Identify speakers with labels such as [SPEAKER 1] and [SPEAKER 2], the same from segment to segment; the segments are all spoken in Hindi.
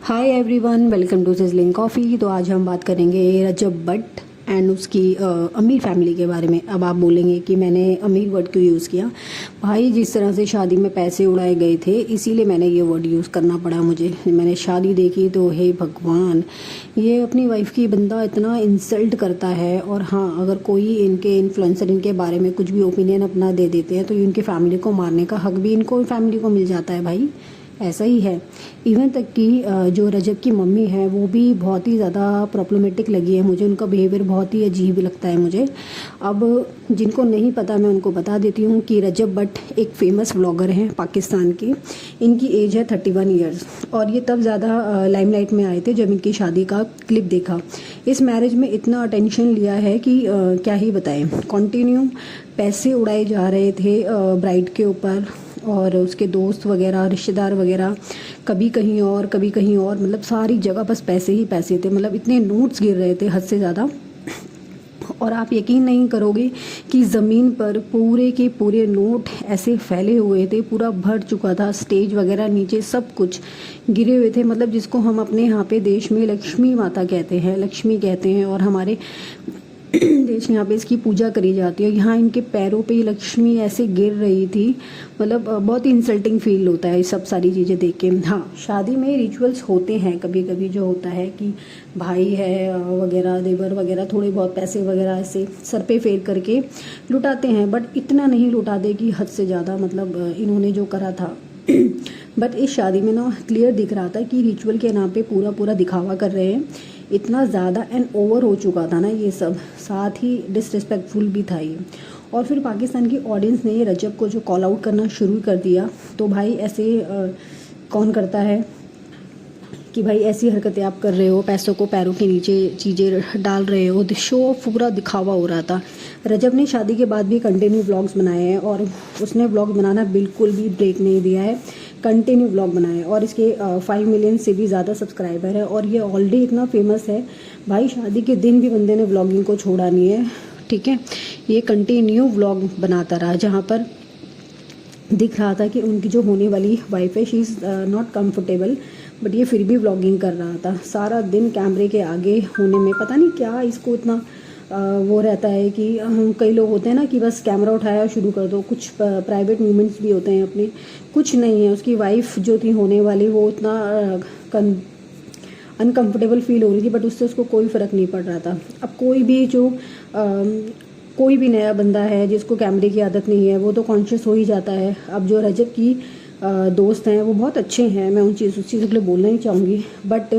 [SPEAKER 1] Hi everyone, welcome to sizzling coffee. तो आज हम बात करेंगे रजब भट्ट एंड उसकी अमीर फैमिली के बारे में। अब आप बोलेंगे कि मैंने अमीर वर्ड क्यों यूज़ किया। भाई, जिस तरह से शादी में पैसे उड़ाए गए थे, इसीलिए मैंने ये वर्ड यूज़ करना पड़ा मुझे। मैंने शादी देखी तो हे भगवान, ये अपनी वाइफ की बंदा इतना इंसल्ट करता है। और हाँ, अगर कोई इनके इन्फ्लुएंसर इनके बारे में कुछ भी ओपिनियन अपना दे देते हैं तो इनकी फैमिली को मारने का हक भी इनको फैमिली को मिल जाता है। भाई, ऐसा ही है। इवन तक कि जो रजब की मम्मी है वो भी बहुत ही ज़्यादा प्रॉब्लमेटिक लगी है मुझे। उनका बिहेवियर बहुत ही अजीब लगता है मुझे। अब जिनको नहीं पता मैं उनको बता देती हूँ कि रजब भट्ट एक फेमस व्लॉगर हैं पाकिस्तान की। इनकी एज है 31 ईयर्स और ये तब ज़्यादा लाइमलाइट में आए थे जब इनकी शादी का क्लिप देखा। इस मैरिज में इतना अटेंशन लिया है कि क्या ही बताएं। कॉन्टिन्यू पैसे उड़ाए जा रहे थे ब्राइड के ऊपर और उसके दोस्त वगैरह, रिश्तेदार वगैरह, कभी कहीं और कभी कहीं और, मतलब सारी जगह बस पैसे ही पैसे थे। मतलब इतने नोट्स गिर रहे थे हद से ज़्यादा। और आप यकीन नहीं करोगे कि ज़मीन पर पूरे के पूरे नोट ऐसे फैले हुए थे, पूरा भर चुका था। स्टेज वगैरह नीचे सब कुछ गिरे हुए थे। मतलब जिसको हम अपने यहाँ पे देश में लक्ष्मी माता कहते हैं, लक्ष्मी कहते हैं, और हमारे देश यहाँ पे इसकी पूजा करी जाती है। यहाँ इनके पैरों पे लक्ष्मी ऐसे गिर रही थी। मतलब बहुत ही इंसल्टिंग फील होता है ये सब सारी चीज़ें देख के। हाँ, शादी में रिचुअल्स होते हैं कभी कभी, जो होता है कि भाई है वगैरह, देवर वगैरह, थोड़े बहुत पैसे वगैरह ऐसे सर पे फेर करके लुटाते हैं, बट इतना नहीं लुटाते कि हद से ज़्यादा। मतलब इन्होंने जो करा था बट इस शादी में ना क्लियर दिख रहा था कि रिचुअल के नाम पे पूरा पूरा दिखावा कर रहे हैं। इतना ज़्यादा एंड ओवर हो चुका था ना ये सब, साथ ही डिसरिस्पेक्टफुल भी था ये। और फिर पाकिस्तान की ऑडियंस ने ये रजब को जो कॉल आउट करना शुरू कर दिया। तो भाई ऐसे कौन करता है कि भाई ऐसी हरकतें आप कर रहे हो, पैसों को पैरों के नीचे चीज़ें डाल रहे हो। शो पूरा दिखावा हो रहा था। रजब ने शादी के बाद भी कंटिन्यू व्लॉग्स बनाए हैं और उसने व्लॉग बनाना बिल्कुल भी ब्रेक नहीं दिया है। कंटिन्यू व्लॉग बनाए और इसके 5 मिलियन से भी ज़्यादा सब्सक्राइबर है और ये ऑलरेडी इतना फेमस है। भाई, शादी के दिन भी बंदे ने व्लॉगिंग को छोड़ा नहीं है। ठीक है, ये कंटिन्यू व्लॉग बनाता रहा, जहाँ पर दिख रहा था कि उनकी जो होने वाली वाइफ है, she is not comfortable, but ये फिर भी व्लॉगिंग कर रहा था। सारा दिन कैमरे के आगे होने में पता नहीं क्या इसको इतना वो रहता है कि कई लोग होते हैं ना कि बस कैमरा उठाया शुरू कर दो। कुछ प्राइवेट मोमेंट्स भी होते हैं अपने, कुछ नहीं है। उसकी वाइफ जो थी होने वाली, वो उतना अनकंफर्टेबल फील हो रही थी, बट उससे उसको कोई फ़र्क नहीं पड़ रहा था। अब कोई भी नया बंदा है जिसको कैमरे की आदत नहीं है, वो तो कॉन्शियस हो ही जाता है। अब जो रजब की दोस्त हैं वो बहुत अच्छे हैं, मैं उस चीज़ के लिए बोलना ही चाहूँगी। बट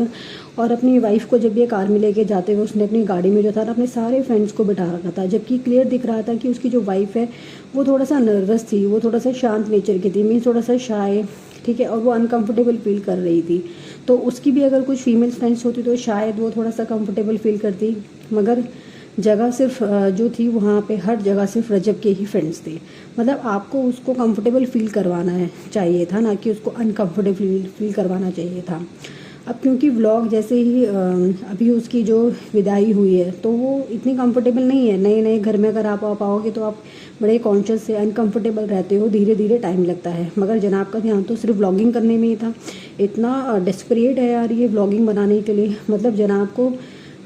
[SPEAKER 1] और अपनी वाइफ को जब ये कार में लेके जाते हुए उसने अपनी गाड़ी में जो था ना अपने सारे फ्रेंड्स को बिठा रखा था, जबकि क्लियर दिख रहा था कि उसकी जो वाइफ है वो थोड़ा सा नर्वस थी, वो थोड़ा सा शांत नेचर की थी, मीन्स थोड़ा सा शाय। ठीक है, और वो अनकंफर्टेबल फील कर रही थी। तो उसकी भी अगर कुछ फीमेल फ्रेंड्स होती तो शायद वो थोड़ा सा कंफर्टेबल फील करती। मगर जगह सिर्फ जो थी वहाँ पे हर जगह सिर्फ रजब के ही फ्रेंड्स थे। मतलब आपको उसको कंफर्टेबल फील करवाना है चाहिए था, ना कि उसको अनकंफर्टेबल फील करवाना चाहिए था। अब क्योंकि व्लॉग जैसे ही अभी उसकी जो विदाई हुई है तो वो इतनी कंफर्टेबल नहीं है। नए नए घर में अगर आप आ पाओगे तो आप बड़े कॉन्शियस से अनकंफर्टेबल रहते हो, धीरे धीरे टाइम लगता है। मगर जनाब का ध्यान तो सिर्फ व्लॉगिंग करने में ही था। इतना डेस्परेट है यार ये व्लॉगिंग बनाने के लिए। मतलब जनाब को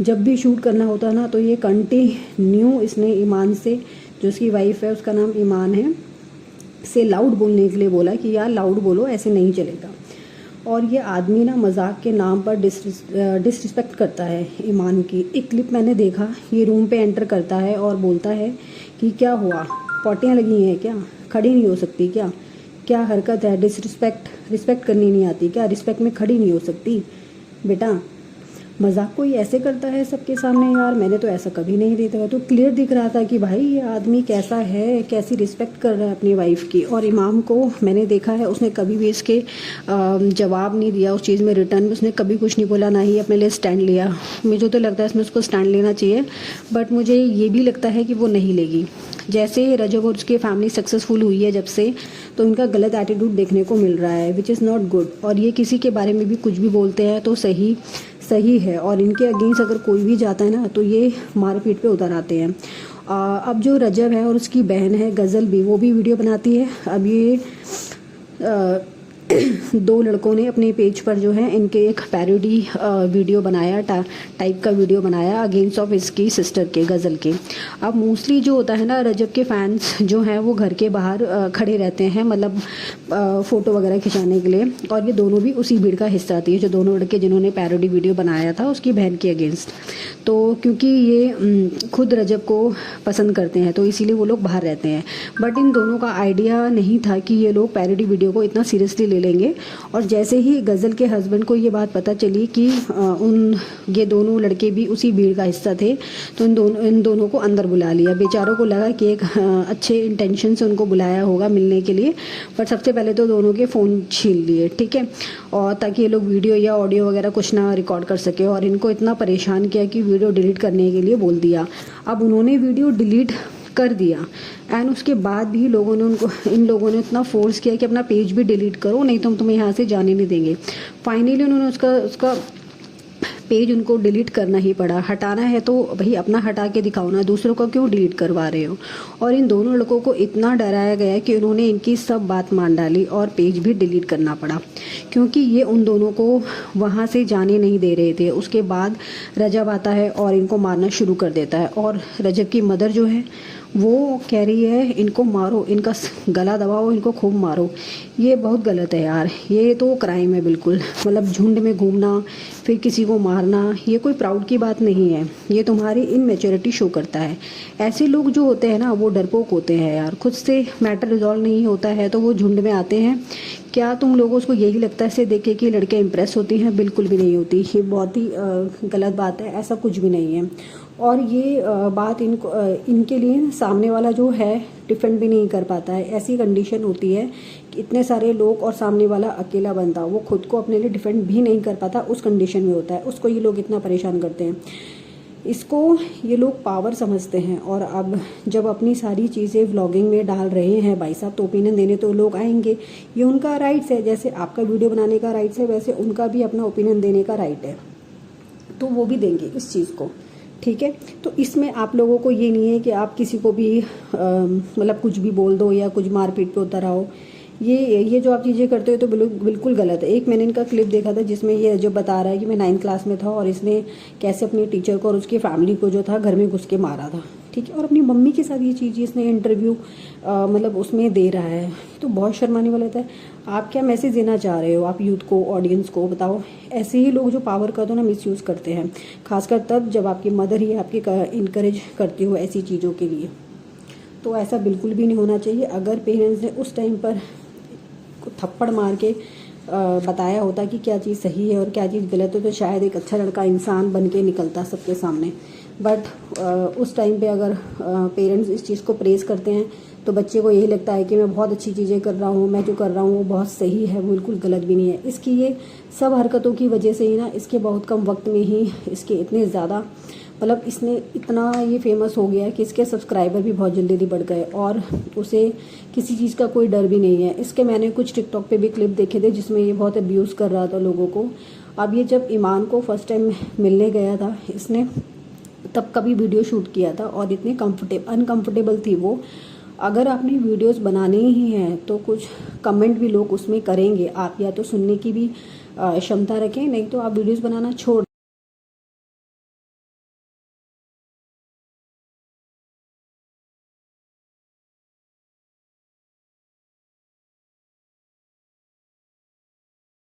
[SPEAKER 1] जब भी शूट करना होता ना तो ये कंटिन्यू इसने ईमान से, जो उसकी वाइफ है उसका नाम ईमान है, से लाउड बोलने के लिए बोला कि यार लाउड बोलो, ऐसे नहीं चलेगा। और ये आदमी ना मजाक के नाम पर डिसरिस्पेक्ट करता है ईमान की। एक क्लिप मैंने देखा, ये रूम पे एंटर करता है और बोलता है कि क्या हुआ, पॉटियाँ लगी हैं क्या, खड़ी नहीं हो सकती क्या, क्या हरकत है, रिस्पेक्ट करनी नहीं आती क्या, रिस्पेक्ट में खड़ी नहीं हो सकती बेटा। मजाक कोई ऐसे करता है सबके सामने यार, मैंने तो ऐसा कभी नहीं देखा हुआ। तो क्लियर दिख रहा था कि भाई ये आदमी कैसा है, कैसी रिस्पेक्ट कर रहा है अपनी वाइफ की। और इमाम को मैंने देखा है, उसने कभी भी इसके जवाब नहीं दिया उस चीज़ में रिटर्न में। उसने कभी कुछ नहीं बोला, ना ही अपने लिए स्टैंड लिया। मुझे तो लगता है इसमें उसको स्टैंड लेना चाहिए, बट मुझे ये भी लगता है कि वो नहीं लेगी। जैसे रजब और उसकी फैमिली सक्सेसफुल हुई है जब से, तो इनका गलत एटीट्यूड देखने को मिल रहा है, विच इज़ नॉट गुड। और ये किसी के बारे में भी कुछ भी बोलते हैं तो सही है, और इनके अगेंस्ट अगर कोई भी जाता है ना तो ये मारपीट पे उतर आते हैं। अब जो रजब है और उसकी बहन है गज़ल भी, वो भी वीडियो बनाती है। अब ये दो लड़कों ने अपने पेज पर जो है इनके एक पैरोडी वीडियो बनाया, टाइप का वीडियो बनाया अगेंस्ट ऑफ इसकी सिस्टर के, गज़ल के। अब मोस्टली जो होता है ना, रजब के फैंस जो हैं वो घर के बाहर खड़े रहते हैं, मतलब फ़ोटो वगैरह खिंचाने के लिए, और ये दोनों भी उसी भीड़ का हिस्सा थी, जो दोनों लड़के जिन्होंने पैरोडी वीडियो बनाया था उसकी बहन के अगेंस्ट। तो क्योंकि ये खुद रजब को पसंद करते हैं तो इसीलिए वो लोग बाहर रहते हैं। बट इन दोनों का आइडिया नहीं था कि ये लोग पैरोडी वीडियो को इतना सीरियसली ले लेंगे। और जैसे ही गज़ल के हस्बैंड को ये बात पता चली कि ये दोनों लड़के भी उसी भीड़ का हिस्सा थे, तो इन दोनों को अंदर बुला लिया। बेचारों को लगा कि एक अच्छे इंटेंशन से उनको बुलाया होगा मिलने के लिए, बट सबसे पहले तो दोनों के फ़ोन छीन लिए, ठीक है, और ताकि ये लोग वीडियो या ऑडियो वगैरह कुछ ना रिकॉर्ड कर सके। और इनको इतना परेशान किया कि वीडियो डिलीट करने के लिए बोल दिया। अब उन्होंने वीडियो डिलीट कर दिया एंड उसके बाद भी इन लोगों ने इतना फोर्स किया कि अपना पेज भी डिलीट करो, नहीं तो हम तुम्हें यहाँ से जाने नहीं देंगे। फाइनली उन्होंने उसका पेज उनको डिलीट करना ही पड़ा। हटाना है तो भाई अपना हटा के दिखाओ ना, दूसरों को क्यों डिलीट करवा रहे हो। और इन दोनों लड़कों को इतना डराया गया कि उन्होंने इनकी सब बात मान डाली और पेज भी डिलीट करना पड़ा, क्योंकि ये उन दोनों को वहाँ से जाने नहीं दे रहे थे। उसके बाद रजब आता है और इनको मारना शुरू कर देता है, और रजब की मदर जो है वो कह रही है इनको मारो, इनका गला दबाओ, इनको खूब मारो। ये बहुत गलत है यार, ये तो क्राइम है बिल्कुल। मतलब झुंड में घूमना फिर किसी को मारना, ये कोई प्राउड की बात नहीं है, ये तुम्हारी इनमेच्योरिटी शो करता है। ऐसे लोग जो होते हैं ना वो डरपोक होते हैं यार, खुद से मैटर रिजॉल्व नहीं होता है तो वो झुंड में आते हैं। क्या तुम लोगों को यही लगता है इसे देख के कि लड़के इम्प्रेस होती हैं? बिल्कुल भी नहीं होती। ये बहुत ही गलत बात है, ऐसा कुछ भी नहीं है। और ये बात इनके लिए सामने वाला जो है डिफेंड भी नहीं कर पाता है। ऐसी कंडीशन होती है कि इतने सारे लोग और सामने वाला अकेला बंदा, वो खुद को अपने लिए डिफेंड भी नहीं कर पाता, उस कंडीशन में होता है। उसको ये लोग इतना परेशान करते हैं, इसको ये लोग पावर समझते हैं। और अब जब अपनी सारी चीज़ें व्लॉगिंग में डाल रहे हैं भाई साहब, तो ओपिनियन देने तो लोग आएंगे, ये उनका राइट्स है। जैसे आपका वीडियो बनाने का राइट्स है, वैसे उनका भी अपना ओपिनियन देने का राइट है, तो वो भी देंगे इस चीज़ को, ठीक है। तो इसमें आप लोगों को ये नहीं है कि आप किसी को भी मतलब कुछ भी बोल दो या कुछ मारपीट पे उतर आओ। ये जो आप चीज़ें करते हो तो बिल्कुल गलत है। एक मैंने इनका क्लिप देखा था जिसमें ये जो बता रहा है कि मैं 9th क्लास में था और इसने कैसे अपनी टीचर को और उसकी फैमिली को जो था घर में घुस के मारा था, ठीक है। और अपनी मम्मी के साथ ये चीज़ इसने इंटरव्यू मतलब उसमें दे रहा है, तो बहुत शर्माने वाला था। आप क्या मैसेज देना चाह रहे हो आप यूथ को, ऑडियंस को, बताओ। ऐसे ही लोग जो पावर का तो ना मिसयूज़ करते हैं, खासकर तब जब आपकी मदर ही आपकी इनकरेज करती हो ऐसी चीज़ों के लिए। तो ऐसा बिल्कुल भी नहीं होना चाहिए। अगर पेरेंट्स ने उस टाइम पर थप्पड़ मार के बताया होता कि क्या चीज़ सही है और क्या चीज़ गलत है, तो शायद एक अच्छा लड़का इंसान बन के निकलता सबके सामने। बट उस टाइम पे अगर पेरेंट्स इस चीज़ को प्रेज़ करते हैं तो बच्चे को यही लगता है कि मैं बहुत अच्छी चीज़ें कर रहा हूँ, मैं जो कर रहा हूँ वो बहुत सही है, बिल्कुल गलत भी नहीं है। इसकी ये सब हरकतों की वजह से ही ना, इसके बहुत कम वक्त में ही इसके इतने ज़्यादा, मतलब इसने इतना ये फेमस हो गया कि इसके सब्सक्राइबर भी बहुत जल्दी बढ़ गए और उसे किसी चीज़ का कोई डर भी नहीं है। इसके मैंने कुछ टिकटॉक पे भी क्लिप देखे थे जिसमें ये बहुत अब्यूज़ कर रहा था लोगों को। अब ये जब ईमान को फर्स्ट टाइम मिलने गया था इसने, तब का भी वीडियो शूट किया था और इतनी अनकम्फर्टेबल थी वो। अगर आपने वीडियोस बनाने ही हैं तो कुछ कमेंट भी लोग उसमें करेंगे, आप या तो सुनने की भी क्षमता रखें, नहीं तो आप वीडियोस बनाना छोड़